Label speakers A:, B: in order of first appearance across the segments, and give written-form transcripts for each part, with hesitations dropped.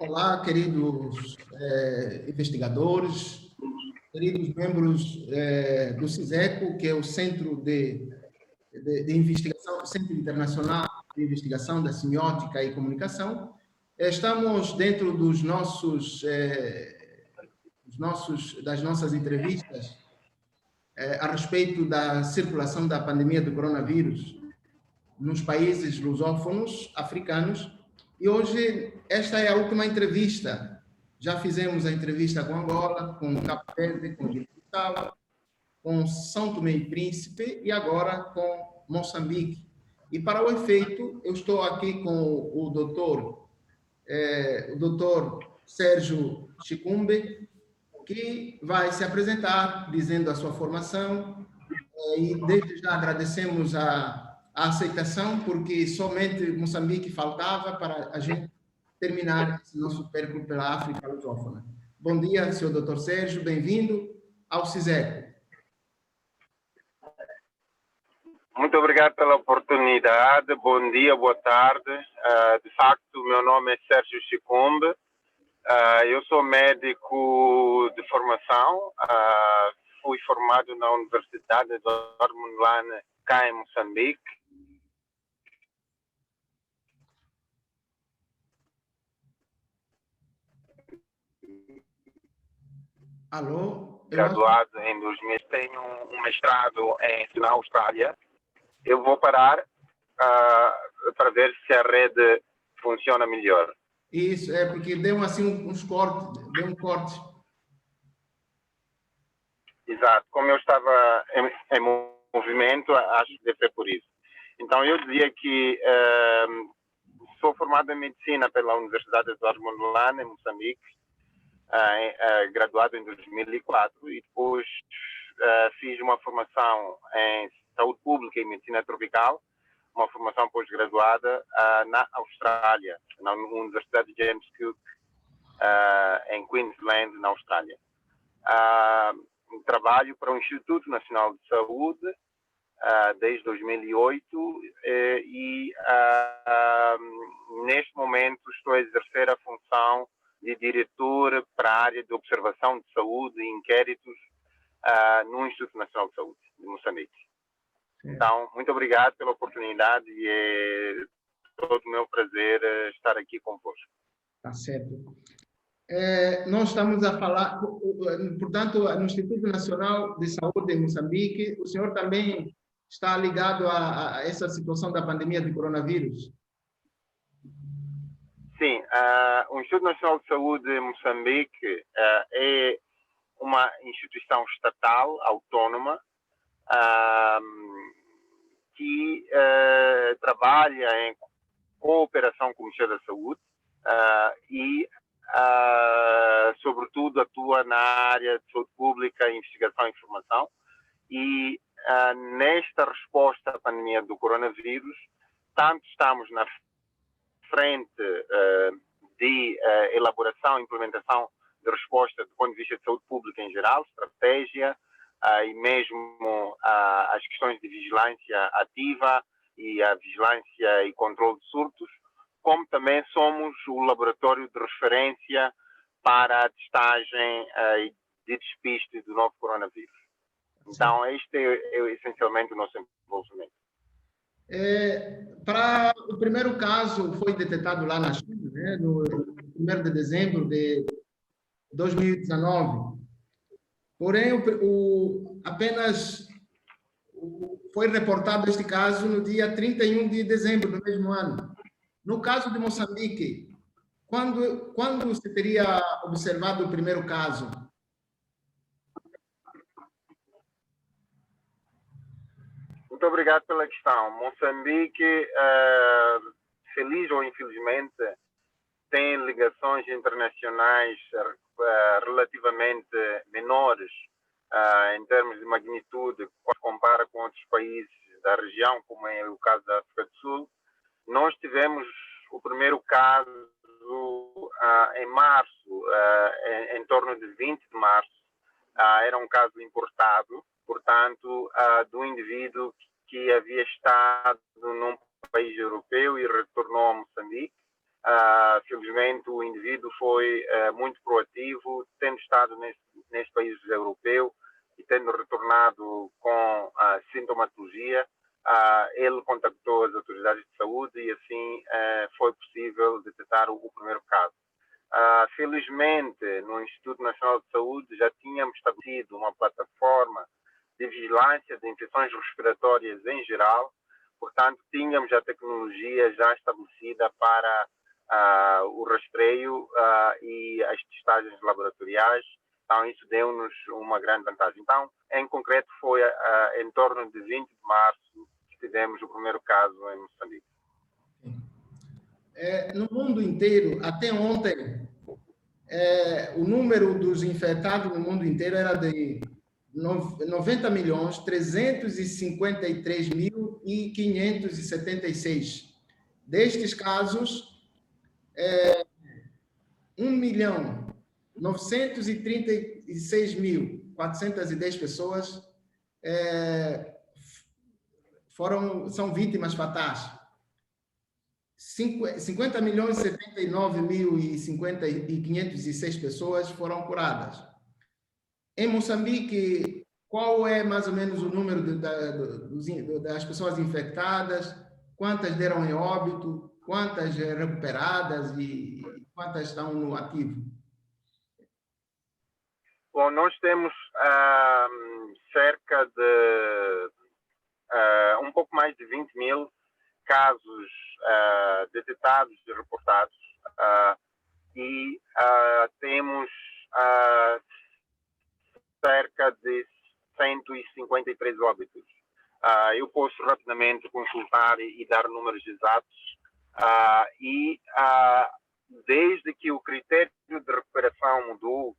A: Olá, queridos investigadores, queridos membros do CISECO, que é o Centro de Investigação, Centro Internacional de Investigação da Semiótica e Comunicação. Estamos dentro das nossas entrevistas a respeito da circulação da pandemia do coronavírus nos países lusófonos africanos. E hoje, esta é a última entrevista. Já fizemos a entrevista com Angola, com Cabo Verde, com Guiné-Bissau, com São Tomé e Príncipe e agora com Moçambique. E para o efeito, eu estou aqui com o doutor Sérgio Chicumbe, que vai se apresentar dizendo a sua formação. E desde já agradecemos a aceitação, porque somente Moçambique faltava para a gente terminar esse nosso percurso pela África lusófona. Bom dia, senhor Dr. Sérgio, bem-vindo ao CISECO.
B: Muito obrigado pela oportunidade, bom dia, boa tarde. De facto, o meu nome é Sérgio Chicumbe, eu sou médico de formação, fui formado na Universidade de Dormulane, cá em Moçambique.
A: Alô?
B: Graduado em 2000, tenho um mestrado na Austrália. Eu vou parar para ver se a rede funciona melhor.
A: Isso, é porque deu assim uns cortes, deu um corte.
B: Exato, como eu estava em movimento, acho que deve ser por isso. Então, eu dizia que sou formado em Medicina pela Universidade de Dormulane, em Moçambique, graduado em 2004, e depois fiz uma formação em Saúde Pública e Medicina Tropical, uma formação pós-graduada na Austrália, na Universidade de James Cook, em Queensland, na Austrália. Trabalho para o Instituto Nacional de Saúde desde 2008 e neste momento estou a exercer a função de diretor para a área de observação de saúde e inquéritos no Instituto Nacional de Saúde de Moçambique. Então, muito obrigado pela oportunidade e é todo o meu prazer estar aqui convosco.
A: Tá certo. Nós estamos a falar, portanto, no Instituto Nacional de Saúde em Moçambique, o senhor também está ligado a essa situação da pandemia do coronavírus?
B: Sim, o Instituto Nacional de Saúde em Moçambique é uma instituição estatal, autónoma, que trabalha em cooperação com o Ministério da Saúde e, sobretudo, atua na área de saúde pública, investigação e informação. E nesta resposta à pandemia do coronavírus, tanto estamos na frente de elaboração e implementação de resposta do ponto de vista de saúde pública em geral, estratégia e mesmo as questões de vigilância ativa e a vigilância e controle de surtos, como também somos o laboratório de referência para a testagem e de despiste do novo coronavírus. Então, este é essencialmente o nosso envolvimento.
A: Para o primeiro caso foi detectado lá na China, né, no 1º de dezembro de 2019. Porém, apenas foi reportado este caso no dia 31 de dezembro do mesmo ano. No caso de Moçambique, quando se teria observado o primeiro caso?
B: Muito obrigado pela questão. Moçambique, feliz ou infelizmente, tem ligações internacionais relativamente menores em termos de magnitude, quando compara com outros países da região, como é o caso da África do Sul. Nós tivemos o primeiro caso em março, em torno de 20 de março. Era um caso importado, portanto, do indivíduo que havia estado num país europeu e retornou a Moçambique. Felizmente, o indivíduo foi muito proativo, tendo estado neste país europeu e tendo retornado com sintomatologia, ele contactou as autoridades de saúde e assim foi possível detectar o primeiro caso. Felizmente, no Instituto Nacional de Saúde já tínhamos estabelecido uma plataforma de vigilância de infecções respiratórias em geral, portanto, tínhamos a tecnologia já estabelecida para o rastreio e as testagens laboratoriais. Então, isso deu-nos uma grande vantagem. Então, em concreto, foi em torno de 20 de março que tivemos o primeiro caso em Moçambique.
A: No mundo inteiro, até ontem, o número dos infectados no mundo inteiro era de 90.353.576. Destes casos, 1.936.410 pessoas são vítimas fatais. 50.079.506 pessoas foram curadas. Em Moçambique, qual é mais ou menos o número das pessoas infectadas? Quantas deram em óbito? Quantas recuperadas e quantas estão no ativo?
B: Bom, nós temos cerca de um pouco mais de 20 mil casos detectados e reportados e temos cerca de 153 óbitos. Eu posso rapidamente consultar e dar números exatos desde que o critério de recuperação mudou,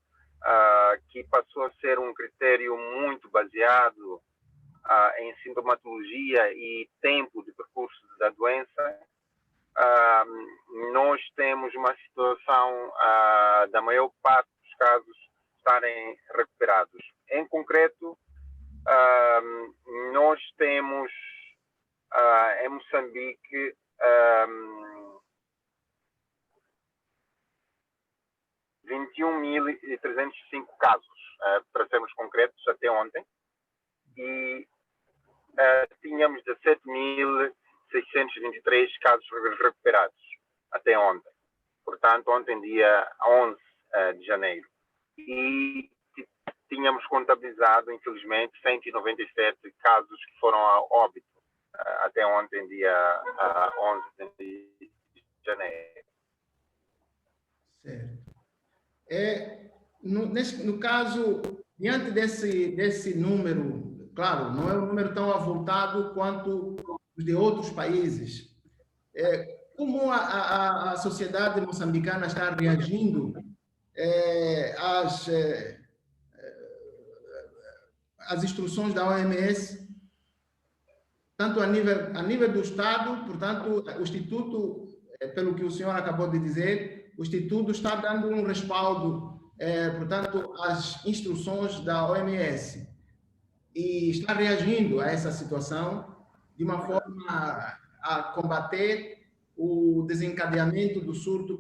B: que passou a ser um critério muito baseado em sintomatologia e tempo de percurso da doença, nós temos uma situação da maior parte dos casos estarem recuperados. Em concreto, nós temos em Moçambique 21.305 casos, para sermos concretos, até ontem, e tínhamos 17.623 casos recuperados até ontem. Portanto, ontem, dia 11 de janeiro. E tínhamos contabilizado, infelizmente, 197 casos que foram a óbito até ontem, dia 11 de janeiro.
A: Certo. No caso, diante desse número, claro, não é um número tão avultado quanto os de outros países, como a sociedade moçambicana está reagindo às instruções da OMS, tanto a nível do Estado, portanto, o Instituto, pelo que o senhor acabou de dizer, o Instituto está dando um respaldo, portanto, às instruções da OMS e está reagindo a essa situação de uma forma a combater o desencadeamento do surto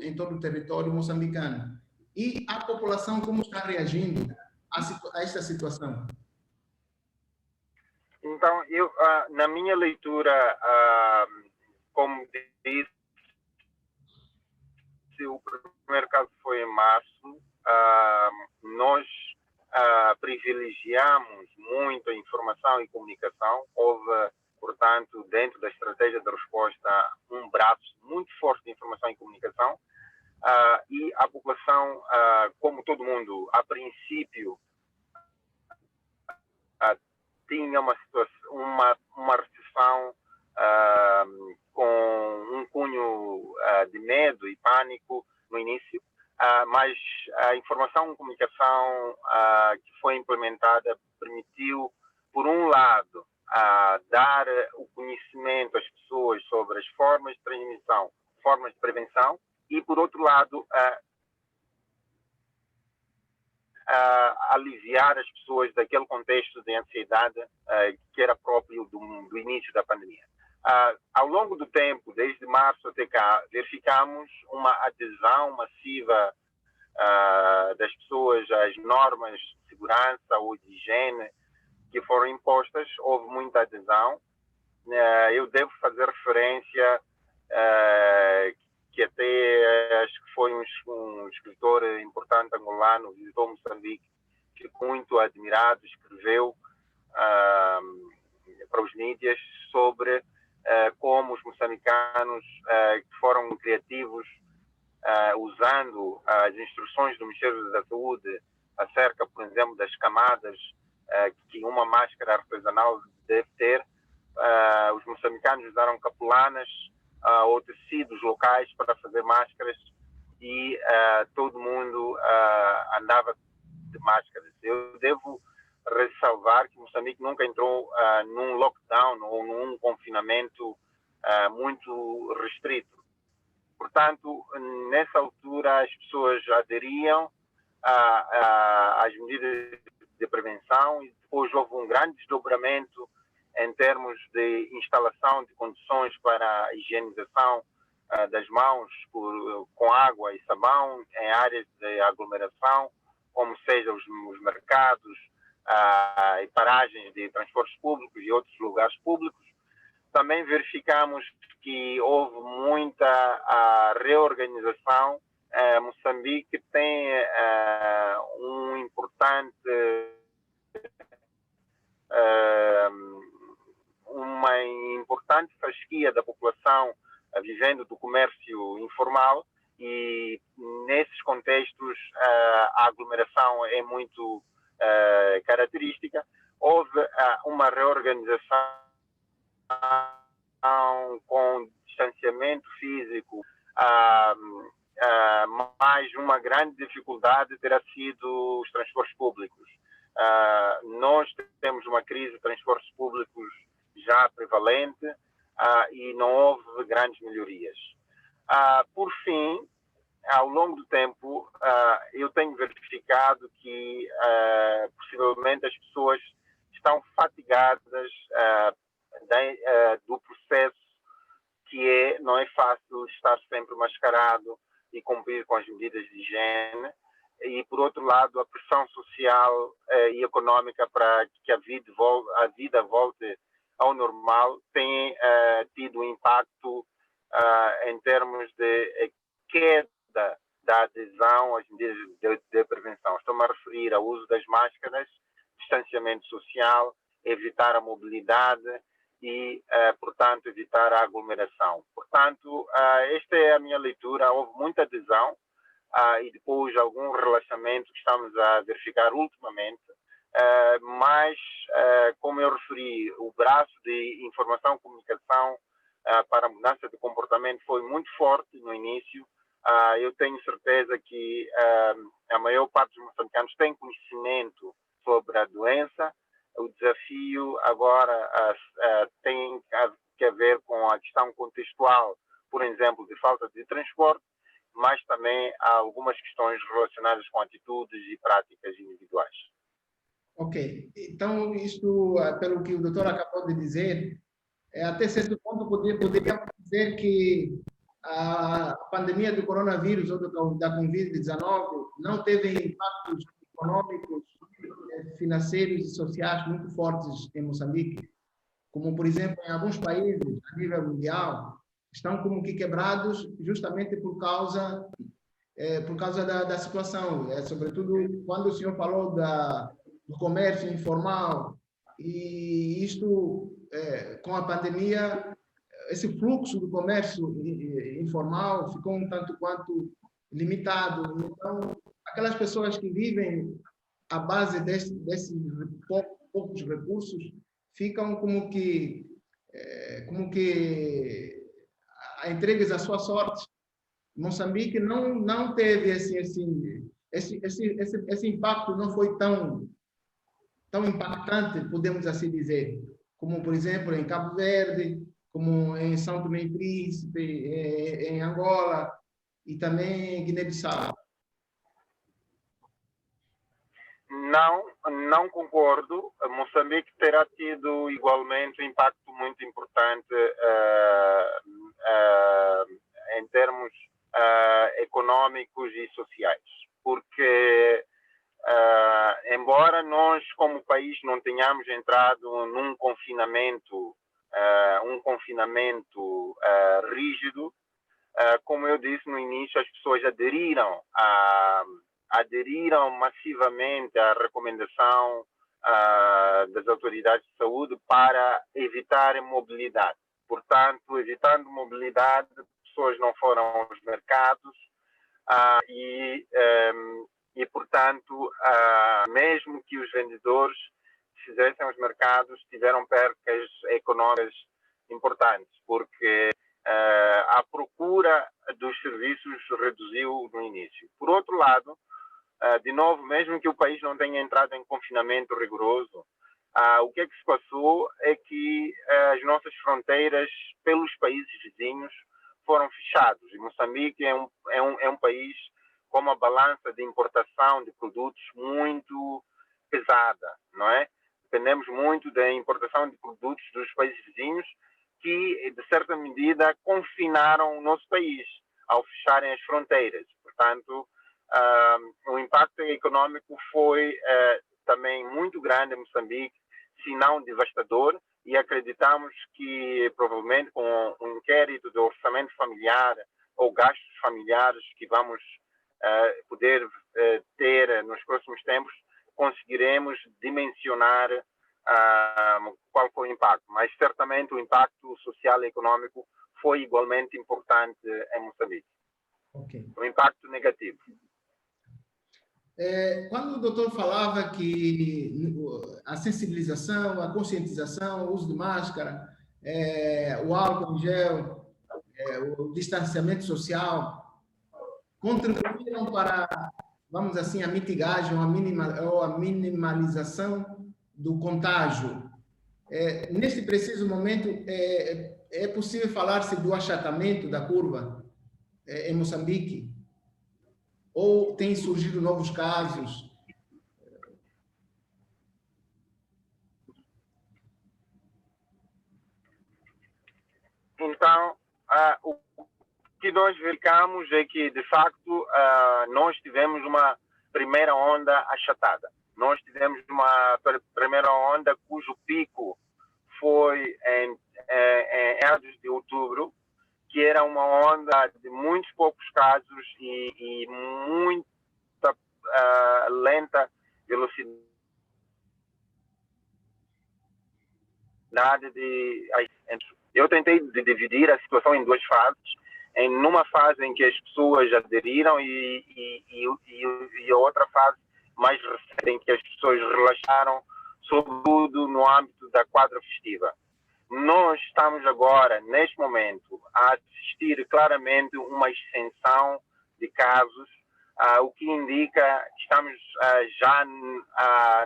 A: em todo o território moçambicano. E a população, como está reagindo a esta situação?
B: Então, eu, na minha leitura, como disse, o primeiro caso foi em março, nós privilegiamos muito a informação e comunicação. Houve, portanto, dentro da estratégia de resposta, um braço muito forte de informação e comunicação, e a população, como todo mundo, a princípio, tinha uma recepção com um cunho de medo e pânico no início, mas a informação e comunicação que foi implementada permitiu, por um lado, dar o conhecimento às pessoas sobre as formas de transmissão, formas de prevenção, e, por outro lado, aliviar as pessoas daquele contexto de ansiedade que era próprio do início da pandemia. Ao longo do tempo, desde março até cá, verificamos uma adesão massiva das pessoas às normas de segurança ou de higiene que foram impostas. Houve muita adesão. Eu devo fazer referência que até acho que foi um escritor importante angolano, visitou Moçambique, ficou muito admirado, escreveu para os mídias sobre como os moçambicanos foram criativos usando as instruções do Ministério da Saúde acerca, por exemplo, das camadas que uma máscara artesanal deve ter. Os moçambicanos usaram capulanas ou tecidos locais para fazer máscaras e todo mundo andava de máscaras. Eu devo ressalvar que Moçambique nunca entrou num lockdown ou num confinamento muito restrito. Portanto, nessa altura as pessoas aderiam às medidas de prevenção e depois houve um grande desdobramento em termos de instalação de condições para a higienização das mãos com água e sabão em áreas de aglomeração, como seja os mercados e paragens de transportes públicos e outros lugares públicos. Também verificamos que houve muita reorganização. Moçambique tem uma importante fasquia da população vivendo do comércio informal e nesses contextos a aglomeração é muito característica. Houve uma reorganização com distanciamento físico, mas uma grande dificuldade terá sido os transportes públicos. Nós temos uma crise de transportes públicos já prevalente e não houve grandes melhorias. Por fim, ao longo do tempo, eu tenho verificado que possivelmente as pessoas estão fatigadas do processo que não é fácil estar sempre mascarado e cumprir com as medidas de higiene, e por outro lado a pressão social e econômica para que a vida volte ao normal tem tido um impacto em termos de queda da adesão às medidas de prevenção. Estou-me a referir ao uso das máscaras, distanciamento social, evitar a mobilidade e, portanto, evitar a aglomeração. Portanto, esta é a minha leitura. Houve muita adesão e depois algum relaxamento que estamos a verificar ultimamente, mas, como eu referi, o braço de informação e comunicação para a mudança de comportamento foi muito forte no início. Eu tenho certeza que a maior parte dos moçambicanos tem conhecimento sobre a doença. O desafio agora tem a ver com a questão contextual, por exemplo, de falta de transporte, mas também há algumas questões relacionadas com atitudes e práticas individuais.
A: Ok. Então, isto, pelo que o doutor acabou de dizer, até certo ponto poderíamos dizer que a pandemia do coronavírus ou da Covid-19 não teve impactos econômicos, financeiros e sociais muito fortes em Moçambique, como, por exemplo, em alguns países a nível mundial, estão como que quebrados justamente por causa da situação. Sobretudo quando o senhor falou do comércio informal, e isto, com a pandemia, esse fluxo do comércio informal ficou um tanto quanto limitado. Então, aquelas pessoas que vivem à base desses poucos recursos ficam como que entregues à sua sorte. Moçambique não teve esse impacto, não foi tão impactante, podemos assim dizer, como, por exemplo, em Cabo Verde, como em São Tomé e Príncipe, em Angola e também em Guiné-Bissau.
B: Não, não concordo. Moçambique terá tido igualmente um impacto muito importante em termos econômicos e sociais, porque embora nós como país não tenhamos entrado num confinamento rígido, como eu disse no início, as pessoas aderiram massivamente à recomendação das autoridades de saúde para evitar mobilidade. Portanto, evitando mobilidade, pessoas não foram aos mercados e, portanto, mesmo que os vendedores fizessem os mercados, tiveram percas econômicas importantes, porque a procura dos serviços reduziu no início. Por outro lado, de novo, mesmo que o país não tenha entrado em confinamento rigoroso, o que é que se passou é que as nossas fronteiras pelos países vizinhos foram fechados. E Moçambique é um país com uma balança de importação de produtos muito pesada, não é? Dependemos muito da importação de produtos dos países vizinhos que, de certa medida, confinaram o nosso país ao fecharem as fronteiras. Portanto, o impacto econômico foi também muito grande em Moçambique, se não devastador, e acreditamos que, provavelmente, com um inquérito do orçamento familiar ou gastos familiares que vamos poder ter nos próximos tempos, conseguiremos dimensionar qual foi o impacto. Mas, certamente, o impacto social e econômico foi igualmente importante em Moçambique.
A: Okay.
B: Um impacto negativo.
A: Quando o doutor falava que a sensibilização, a conscientização, o uso de máscara, o álcool em gel, o distanciamento social, contribuíram para, vamos assim, a mitigagem ou a minimalização do contágio. Neste preciso momento, é possível falar-se do achatamento da curva em Moçambique? Ou tem surgido novos casos?
B: Então, o que nós verificamos é que, de facto, nós tivemos uma primeira onda achatada. Nós tivemos uma primeira onda cujo pico foi em meados de outubro, que era uma onda de muitos poucos casos e muita lenta velocidade eu tentei dividir a situação em duas fases. Numa fase em que as pessoas aderiram e outra fase mais recente em que as pessoas relaxaram, sobretudo no âmbito da quadra festiva. Nós estamos agora, neste momento, a assistir claramente uma extensão de casos, o que indica que estamos já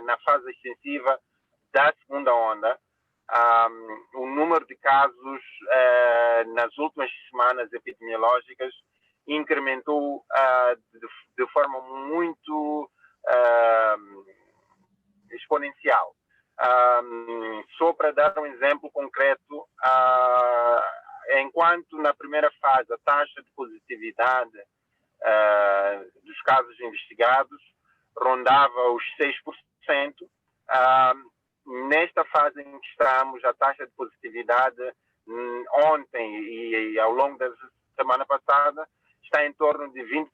B: na fase extensiva da segunda onda. O número de casos nas últimas semanas epidemiológicas incrementou de forma muito exponencial. Só para dar um exemplo concreto, enquanto na primeira fase a taxa de positividade dos casos investigados rondava os 6%, nesta fase em que estamos, a taxa de positividade ontem e ao longo da semana passada está em torno de 20%.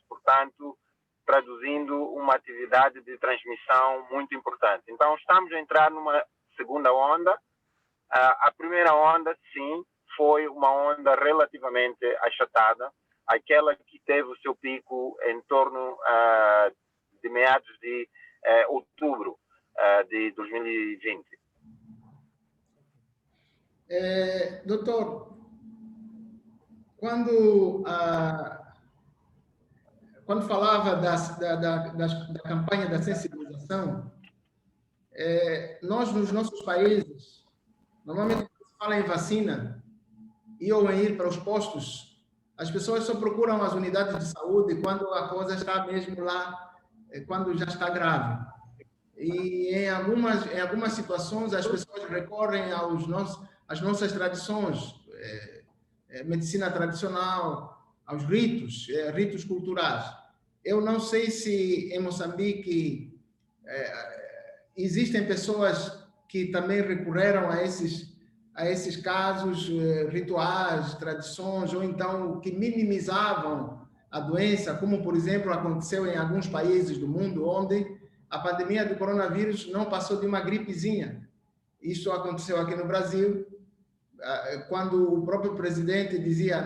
B: Portanto, traduzindo uma atividade de transmissão muito importante. Então, estamos a entrar numa segunda onda. A primeira onda, sim, foi uma onda relativamente achatada, aquela que teve o seu pico em torno de meados de outubro de 2020.
A: Doutor, quando falava da campanha da sensibilização, nós, nos nossos países, normalmente, quando se fala em vacina ou em ir para os postos, as pessoas só procuram as unidades de saúde quando a coisa está mesmo lá, quando já está grave. e em algumas situações as pessoas recorrem às nossas tradições, medicina tradicional, aos ritos culturais. Eu não sei se em Moçambique existem pessoas que também recorreram a esses casos rituais, tradições, ou então que minimizavam a doença, como, por exemplo, aconteceu em alguns países do mundo, onde a pandemia do coronavírus não passou de uma gripezinha. Isso aconteceu aqui no Brasil, quando o próprio presidente dizia,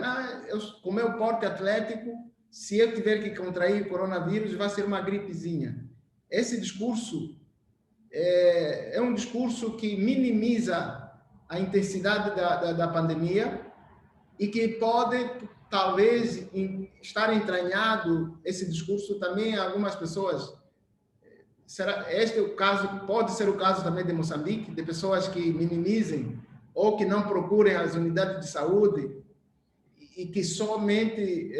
A: com meu porte atlético, se eu tiver que contrair o coronavírus, vai ser uma gripezinha. Esse discurso é um discurso que minimiza a intensidade da pandemia e que pode, talvez, estar entranhado esse discurso também em algumas pessoas. Este é o caso, pode ser o caso também de Moçambique, de pessoas que minimizem ou que não procurem as unidades de saúde e que somente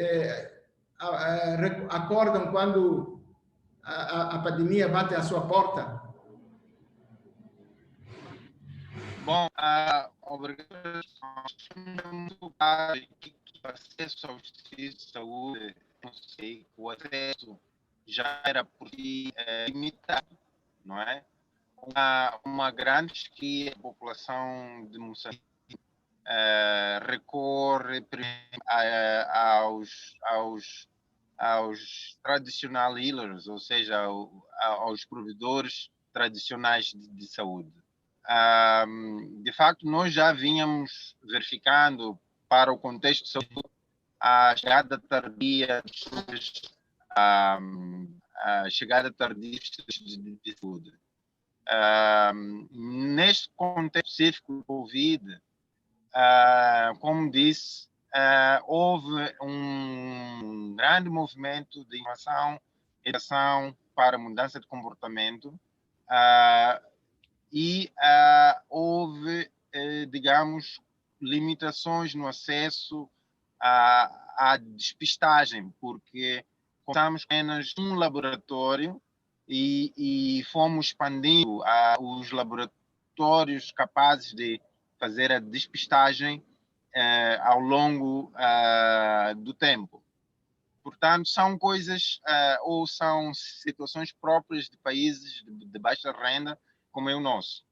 A: acordam quando a pandemia bate à sua porta.
C: Bom, obrigado. O acesso aos serviços de saúde, não sei, o acesso já era por si limitado, não é? Uma grande que a população de Moçambique recorre aos traditional healers, ou seja, aos provedores tradicionais de saúde. De facto, nós já vínhamos verificando para o contexto de saúde a chegada tardia de saúde. Neste contexto específico do Covid, como disse, houve um grande movimento de inovação, educação para mudança de comportamento, e houve, digamos, limitações no acesso à despistagem, porque contamos apenas um laboratório e fomos expandindo os laboratórios capazes de fazer a despistagem ao longo do tempo. Portanto, são coisas ou são situações próprias de países de baixa renda, como é o nosso.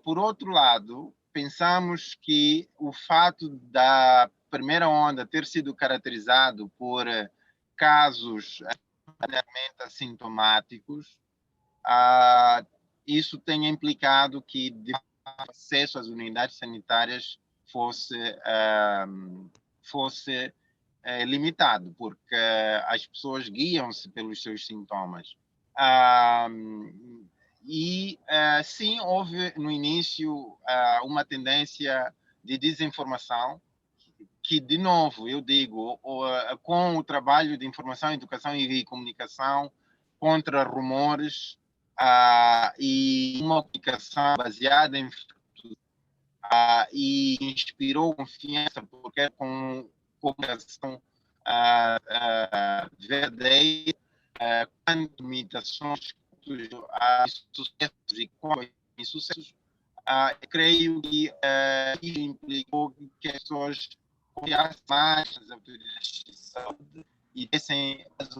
C: Por outro lado, pensamos que o fato da primeira onda ter sido caracterizado por casos assintomáticos, isso tem implicado que o acesso às unidades sanitárias fosse limitado, porque as pessoas guiam-se pelos seus sintomas. Sim, houve no início uma tendência de desinformação, que, de novo, eu digo, com o trabalho de informação, educação e comunicação contra rumores e uma comunicação baseada em fatos e inspirou confiança, porque com comunicação verdadeira, quanto limitações, sucessos e insucessos, creio que isso implicou que as pessoas confiassem mais nas autoridades de saúde e dessem as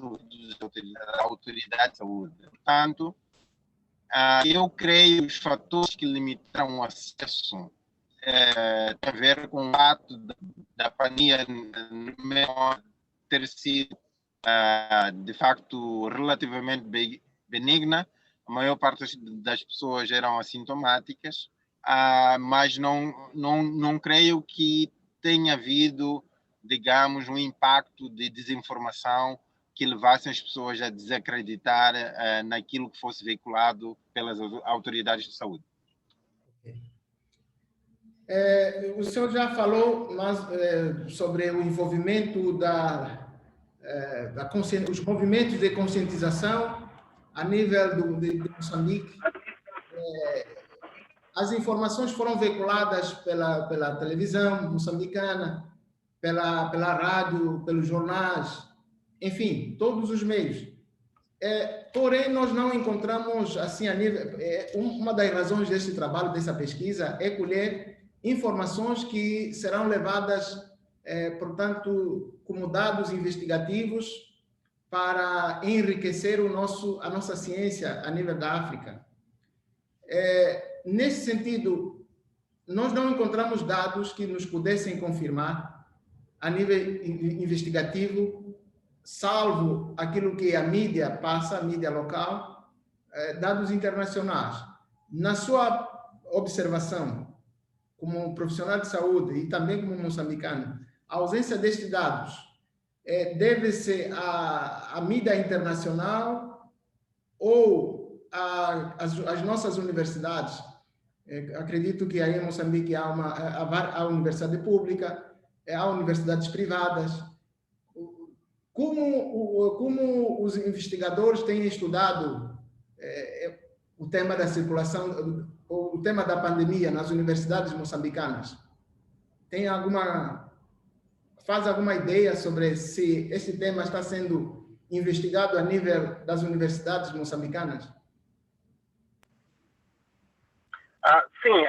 C: autoridades de saúde. Portanto, eu creio que os fatores que limitaram o acesso tem a ver com o fato da pandemia ter sido, de facto, relativamente benigna. A maior parte das pessoas eram assintomáticas, mas não creio que tenha havido, digamos, um impacto de desinformação que levasse as pessoas a desacreditar naquilo que fosse veiculado pelas autoridades de saúde.
A: O senhor já falou sobre o envolvimento os movimentos de conscientização a nível de Moçambique. As informações foram veiculadas pela televisão moçambicana, pela rádio, pelos jornais, enfim, todos os meios. Porém, nós não encontramos, assim, a nível, uma das razões deste trabalho, dessa pesquisa, é colher informações que serão levadas, portanto, como dados investigativos para enriquecer a nossa ciência a nível da África. Nesse sentido, nós não encontramos dados que nos pudessem confirmar a nível investigativo, salvo aquilo que a mídia passa, a mídia local, dados internacionais. Na sua observação, como profissional de saúde e também como moçambicano, a ausência destes dados deve-se à mídia internacional ou às nossas universidades? Acredito que aí em Moçambique há a universidade pública, há universidades privadas. Como os investigadores têm estudado o tema da circulação, o tema da pandemia nas universidades moçambicanas? Faz alguma ideia sobre se esse tema está sendo investigado a nível das universidades moçambicanas?
B: Sim,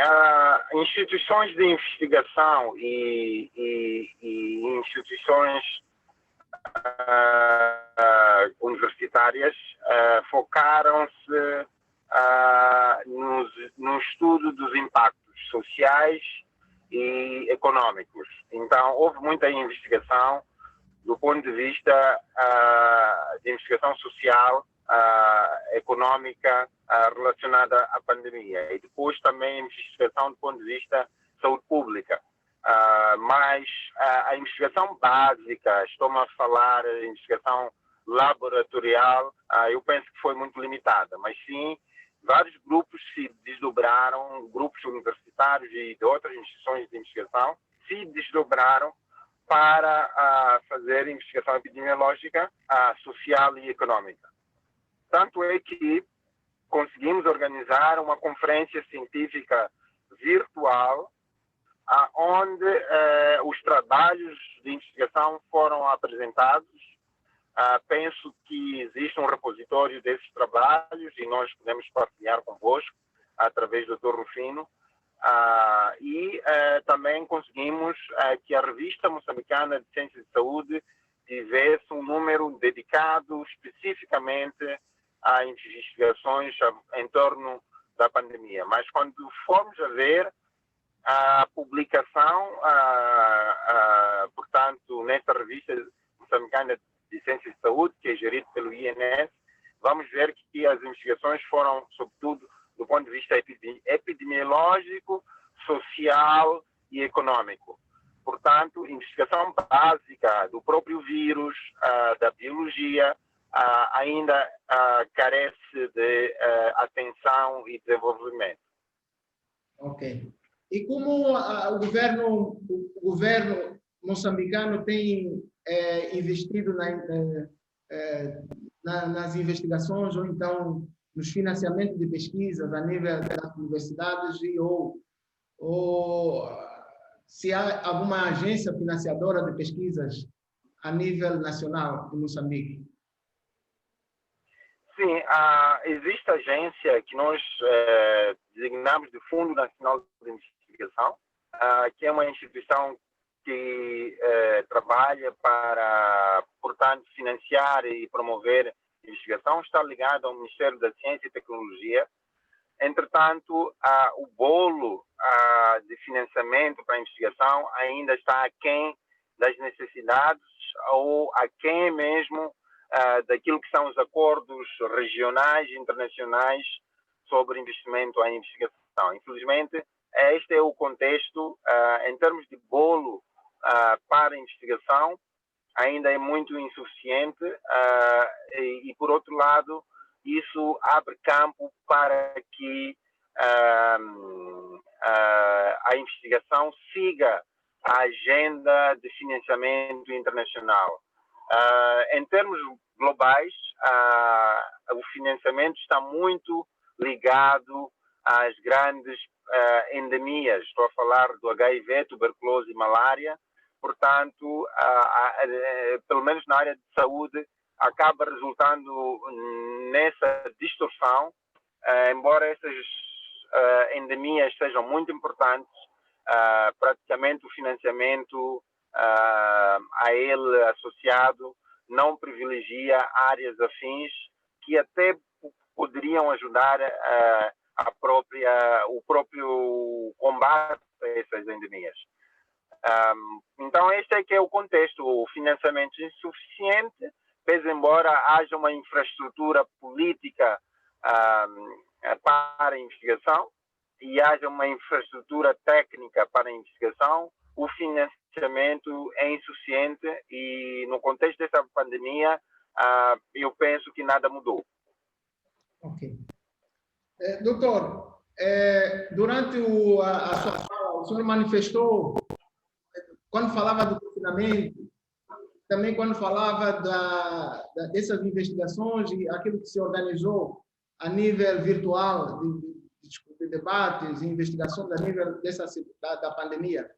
B: instituições de investigação e instituições universitárias focaram-se no estudo dos impactos sociais e econômicos. Então, houve muita investigação do ponto de vista de investigação social, econômica relacionada à pandemia, e depois também investigação do ponto de vista de saúde pública. Mas a investigação básica, estou-me a falar de investigação laboratorial, eu penso que foi muito limitada, mas sim, vários grupos se desdobraram, grupos universitários e de outras instituições de investigação se desdobraram para fazer investigação epidemiológica, social e econômica. Tanto é que conseguimos organizar uma conferência científica virtual, onde os trabalhos de investigação foram apresentados. Penso que existe um repositório desses trabalhos e nós podemos partilhar convosco através do Dr. Rufino. Também conseguimos que a Revista Moçambicana de Ciências de Saúde tivesse um número dedicado especificamente a investigações em torno da pandemia. Mas quando formos a ver a publicação, portanto, nesta Revista Moçambicana de Ciências de Saúde, que é gerida pelo INS, vamos ver que as investigações foram, sobretudo, do ponto de vista epidemiológico, social e econômico. Portanto, investigação básica do próprio vírus, da biologia, ainda carece de atenção e desenvolvimento.
A: Ok. E como o governo moçambicano tem investido nas investigações ou então nos financiamentos de pesquisas a nível das universidades ou se há alguma agência financiadora de pesquisas a nível nacional de Moçambique?
B: Sim, existe a agência que nós designamos de Fundo Nacional de Investigação, que é uma instituição que trabalha para, portanto, financiar e promover investigação, está ligada ao Ministério da Ciência e Tecnologia. Entretanto, o bolo de financiamento para a investigação ainda está aquém das necessidades ou aquém mesmo daquilo que são os acordos regionais e internacionais sobre investimento em investigação. Infelizmente, este é o contexto, em termos de bolo para a investigação, ainda é muito insuficiente e, por outro lado, isso abre campo para que a investigação siga a agenda de financiamento internacional. Em termos globais, o financiamento está muito ligado às grandes endemias. Estou a falar do HIV, tuberculose e malária. Portanto, pelo menos na área de saúde, acaba resultando nessa distorção, embora essas endemias sejam muito importantes, praticamente o financiamento a ele associado não privilegia áreas afins que até poderiam ajudar o próprio combate a essas endemias. Então, este é que é o contexto: o financiamento insuficiente, pese embora haja uma infraestrutura política para a investigação e haja uma infraestrutura técnica para a investigação, o financiamento é insuficiente e, no contexto dessa pandemia, eu penso que nada mudou.
A: Ok. Doutor, durante a sua fala, o senhor manifestou, quando falava do confinamento, também quando falava dessas investigações e aquilo que se organizou a nível virtual, de debates e investigações a nível da pandemia.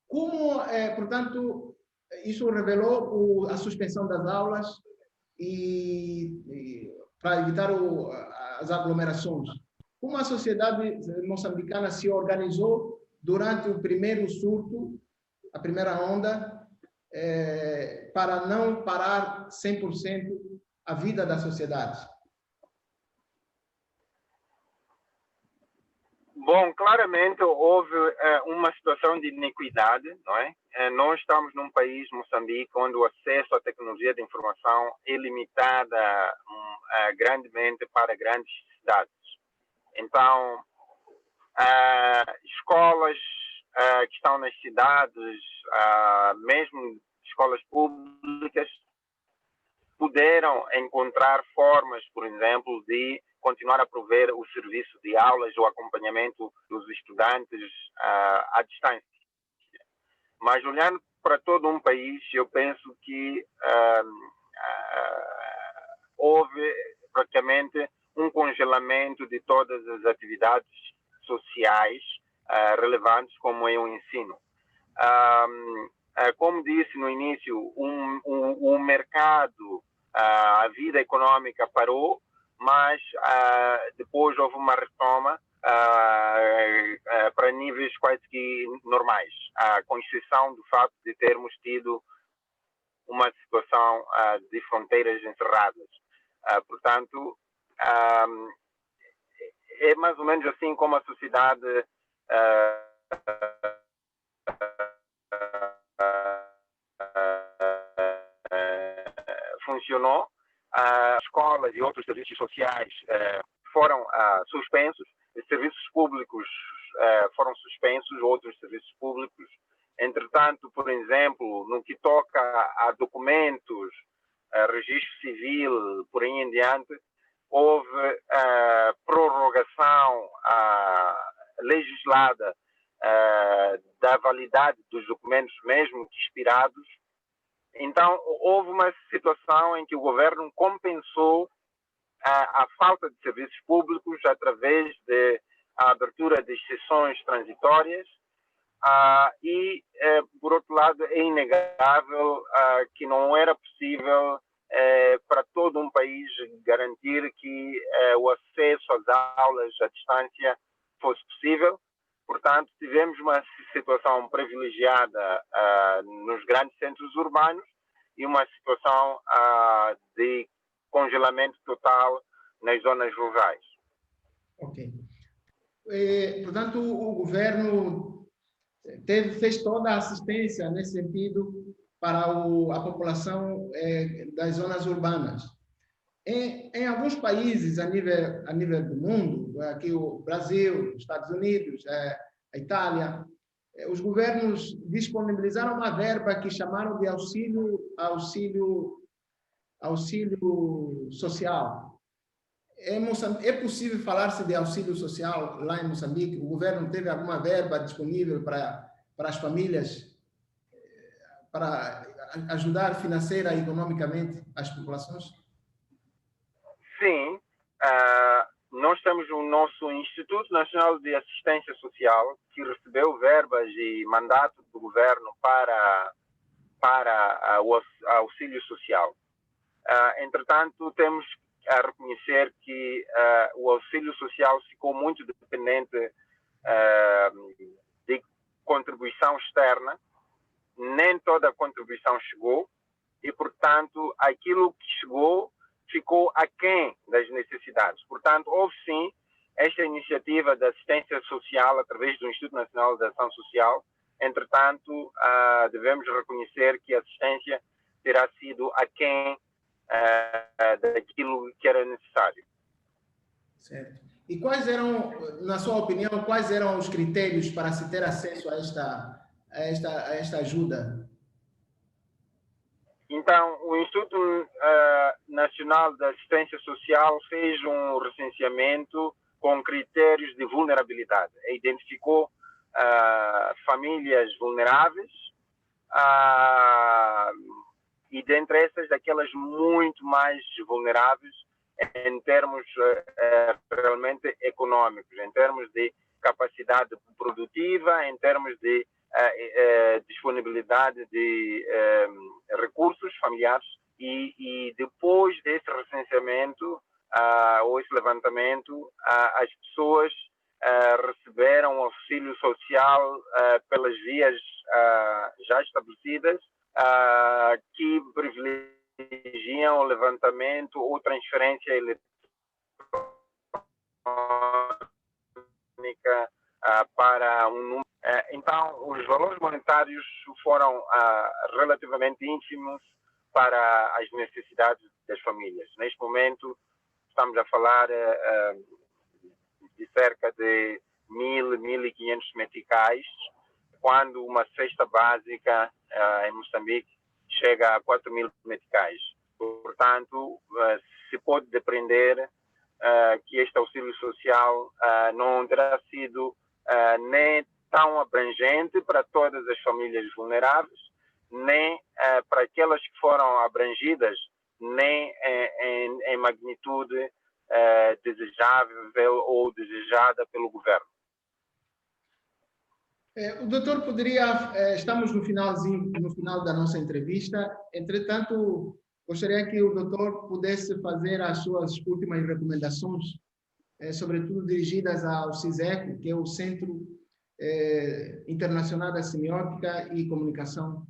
A: Como, portanto, isso revelou a suspensão das aulas e para evitar as aglomerações. Como a sociedade moçambicana se organizou durante o primeiro surto, a primeira onda, para não parar 100% a vida da sociedade?
B: Bom, claramente houve uma situação de iniquidade, não é? Nós estamos num país, Moçambique, onde o acesso à tecnologia de informação é limitada grandemente para grandes cidades. Então, escolas que estão nas cidades, mesmo escolas públicas, puderam encontrar formas, por exemplo, de continuar a prover o serviço de aulas ou acompanhamento dos estudantes à distância. Mas olhando para todo um país, eu penso que houve praticamente um congelamento de todas as atividades sociais relevantes, como é o ensino. Como disse no início, o mercado, a vida econômica parou, mas depois houve uma retoma para níveis quase que normais, com exceção do facto de termos tido uma situação de fronteiras encerradas. Portanto, é mais ou menos assim como a sociedade funcionou. As escolas e outros serviços sociais foram suspensos, os serviços públicos foram suspensos, outros serviços públicos. Entretanto, por exemplo, no que toca a documentos, registro civil, por aí em diante, houve prorrogação legislada da validade dos documentos, mesmo que expirados. Então, houve uma situação em que o governo compensou a falta de serviços públicos através da abertura de exceções transitórias e, por outro lado, é inegável que não era possível para todo um país garantir que o acesso às aulas à distância fosse possível. Portanto, tivemos uma situação privilegiada nos grandes centros urbanos e uma situação de congelamento total nas zonas rurais.
A: Ok. Portanto, o governo fez toda a assistência nesse sentido para a população das zonas urbanas. Em alguns países a nível do mundo, aqui o Brasil, os Estados Unidos, a Itália, os governos disponibilizaram uma verba que chamaram de auxílio social. É possível falar-se de auxílio social lá em Moçambique? O governo teve alguma verba disponível para as famílias, para ajudar financeira e economicamente as populações?
B: Sim, nós temos o nosso Instituto Nacional de Assistência Social, que recebeu verbas e mandato do governo para o auxílio social. Entretanto, temos a reconhecer que o auxílio social ficou muito dependente de contribuição externa, nem toda a contribuição chegou e, portanto, aquilo que chegou ficou aquém das necessidades. Portanto, houve sim esta iniciativa de assistência social através do Instituto Nacional de Ação Social. Entretanto, devemos reconhecer que a assistência terá sido aquém daquilo que era necessário.
A: Certo. E quais eram, na sua opinião, quais eram os critérios para se ter acesso a esta ajuda?
B: Então, o Instituto Nacional de Assistência Social fez um recenseamento com critérios de vulnerabilidade. Identificou famílias vulneráveis e, dentre essas, daquelas muito mais vulneráveis em termos realmente econômicos, em termos de capacidade produtiva, em termos de disponibilidade de recursos familiares e depois desse recenseamento ou esse levantamento, as pessoas receberam auxílio social pelas vias já estabelecidas que privilegiam o levantamento ou transferência eletrônica para um número. Então, os valores monetários foram relativamente ínfimos para as necessidades das famílias. Neste momento, estamos a falar de cerca de 1.500 meticais, quando uma cesta básica em Moçambique chega a 4.000 meticais. Portanto, se pode depreender que este auxílio social não terá sido nem tão abrangente para todas as famílias vulneráveis, nem para aquelas que foram abrangidas, nem em magnitude desejável ou desejada pelo governo.
A: O doutor poderia, estamos no final da nossa entrevista, entretanto, gostaria que o doutor pudesse fazer as suas últimas recomendações, sobretudo dirigidas ao CISECO, que é o Centro Internacional da Semiótica e Comunicação.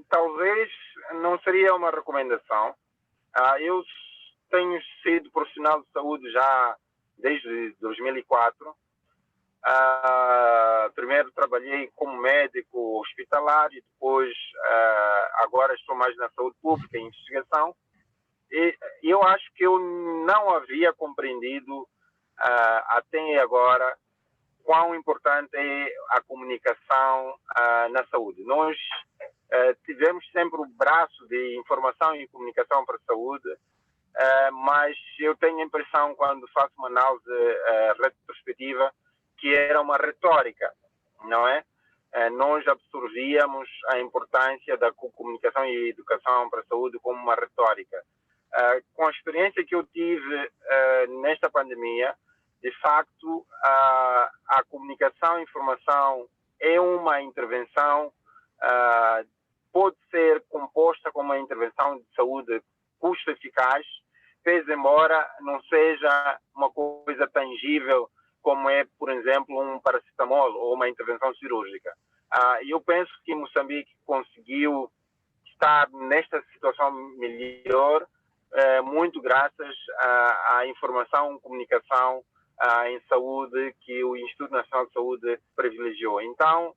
B: Talvez não seria uma recomendação. Eu tenho sido profissional de saúde já desde 2004. Primeiro trabalhei como médico hospitalar e depois agora estou mais na saúde pública, em investigação. E eu acho que eu não havia compreendido até agora quão importante é a comunicação na saúde. Nós tivemos sempre o braço de informação e comunicação para a saúde, mas eu tenho a impressão, quando faço uma análise retrospectiva, que era uma retórica, não é? Nós absorvíamos a importância da comunicação e educação para a saúde como uma retórica. Com a experiência que eu tive nesta pandemia, de facto, a comunicação e informação é uma intervenção, pode ser composta como uma intervenção de saúde custo-eficaz, pese embora não seja uma coisa tangível como é, por exemplo, um paracetamol ou uma intervenção cirúrgica. Eu penso que Moçambique conseguiu estar nesta situação melhor, muito graças à informação e comunicação em saúde que o Instituto Nacional de Saúde privilegiou. Então,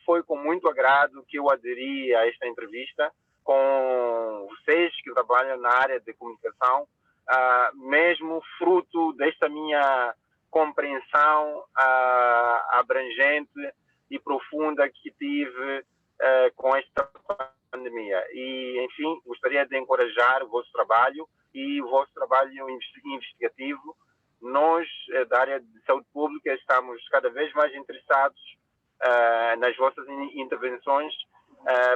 B: foi com muito agrado que eu aderi a esta entrevista com vocês que trabalham na área de comunicação, mesmo fruto desta minha compreensão abrangente e profunda que tive com esta pandemia. E, enfim, gostaria de encorajar o vosso trabalho e o vosso trabalho investigativo. Nós, da área de saúde pública, estamos cada vez mais interessados nas vossas intervenções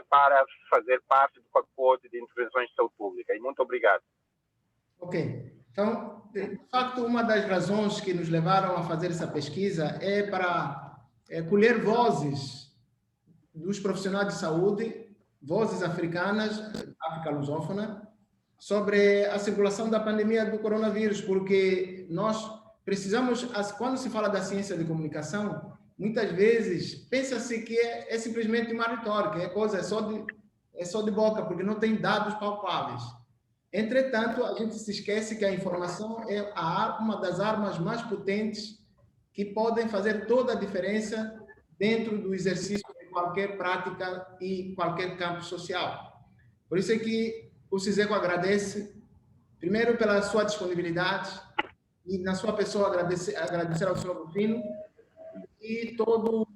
B: para fazer parte do pacote de intervenções de saúde pública. E muito obrigado.
A: Ok. Então, de facto, uma das razões que nos levaram a fazer essa pesquisa é para colher vozes dos profissionais de saúde, vozes africanas, África lusófona, sobre a circulação da pandemia do coronavírus, porque nós precisamos, quando se fala da ciência de comunicação, muitas vezes pensa-se que é simplesmente uma retórica, é só de boca, porque não tem dados palpáveis. Entretanto, a gente se esquece que a informação é uma das armas mais potentes que podem fazer toda a diferença dentro do exercício de qualquer prática e qualquer campo social. Por isso é que o CISECO agradece, primeiro, pela sua disponibilidade, e na sua pessoa agradecer ao senhor Rufino e todo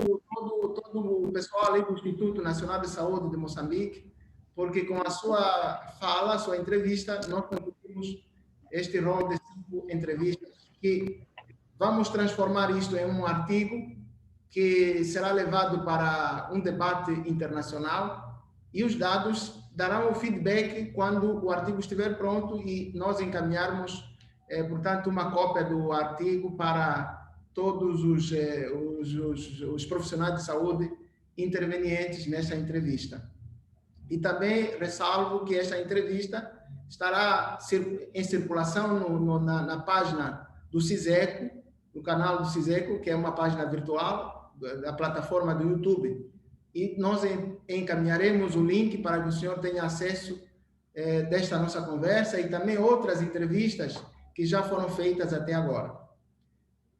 A: o pessoal ali do Instituto Nacional de Saúde de Moçambique, porque com a sua fala, a sua entrevista, nós concluímos este rol de 5 entrevistas que vamos transformar isto em um artigo que será levado para um debate internacional e os dados darão o feedback quando o artigo estiver pronto e nós encaminharmos, portanto, uma cópia do artigo para todos os profissionais de saúde intervenientes nesta entrevista. E também ressalvo que esta entrevista estará em circulação na página do CISECO, no canal do CISECO, que é uma página virtual da plataforma do YouTube. E nós encaminharemos o link para que o senhor tenha acesso desta nossa conversa e também outras entrevistas que já foram feitas até agora.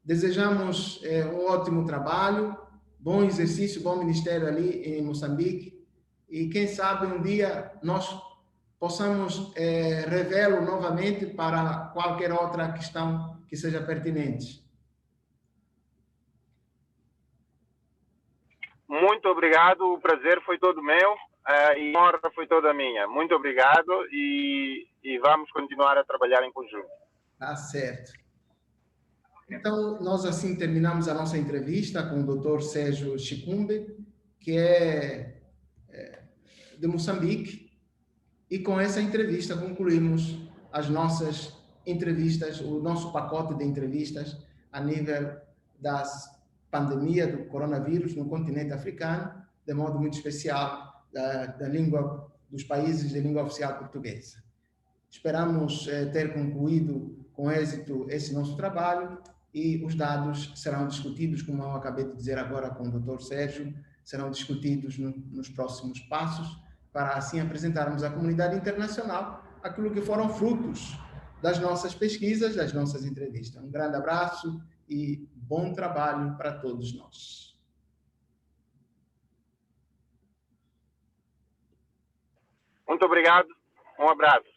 A: Desejamos um ótimo trabalho, bom exercício, bom ministério ali em Moçambique e quem sabe um dia nós possamos revê-lo novamente para qualquer outra questão que seja pertinente.
B: Muito obrigado, o prazer foi todo meu e a honra foi toda minha. Muito obrigado e vamos continuar a trabalhar em conjunto.
A: Tá certo. Então, nós assim terminamos a nossa entrevista com o Dr. Sérgio Chicumbe, que é de Moçambique, e com essa entrevista concluímos as nossas entrevistas, o nosso pacote de entrevistas a nível da pandemia do coronavírus no continente africano, de modo muito especial da língua dos países de língua oficial portuguesa. Esperamos ter concluído com êxito esse nosso trabalho e os dados serão discutidos, como eu acabei de dizer agora com o Dr. Sérgio, serão discutidos nos próximos passos, para assim apresentarmos à comunidade internacional aquilo que foram frutos das nossas pesquisas, das nossas entrevistas. Um grande abraço e bom trabalho para todos nós.
B: Muito obrigado, um abraço.